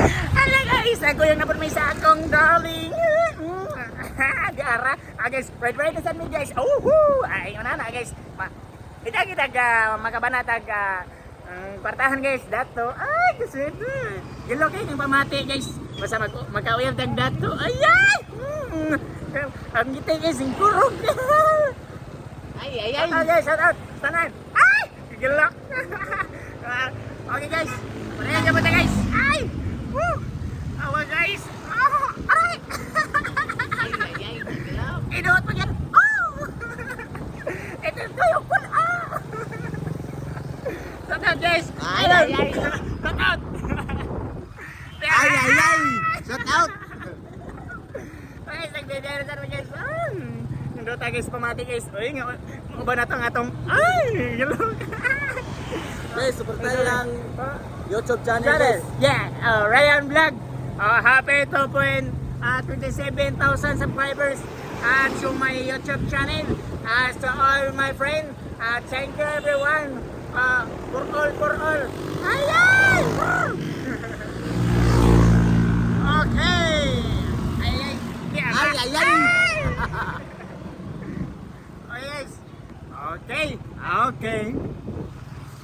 Hala guys, ako yung napurmay sa akong darling. Gara, guys, pwede na sa me guys. Ay, yun na guys. Kita makabanatag kwartahan guys, dato. Ay, kasi gilo kayo ng pamati guys. Basta magkawiyang tag dato. Ayay! Ang gitay guys, yung kurog. Ay. Shout out guys, shout out. Tanan. Ay! Gilok. Okay guys. Panayan ka mata guys. Ay! Woo! Awa guys. Ay! Gilok. Inuot mo yan. Ito yung kun. Shout out guys. Ay! Shout out. Ay! Shout out! Guys, nagdederasan mo guys. Nandota guys, pamati guys. Uy, nga ba na itong atong. Ay! Gilok. Guys, support tayo ng YouTube channel guys. Yeah, Ryan Vlog. Happy 27,000 subscribers to my YouTube channel. To all my friends, thank you everyone. For all. Ayan! Okay. Ay. Okay guys. Okay.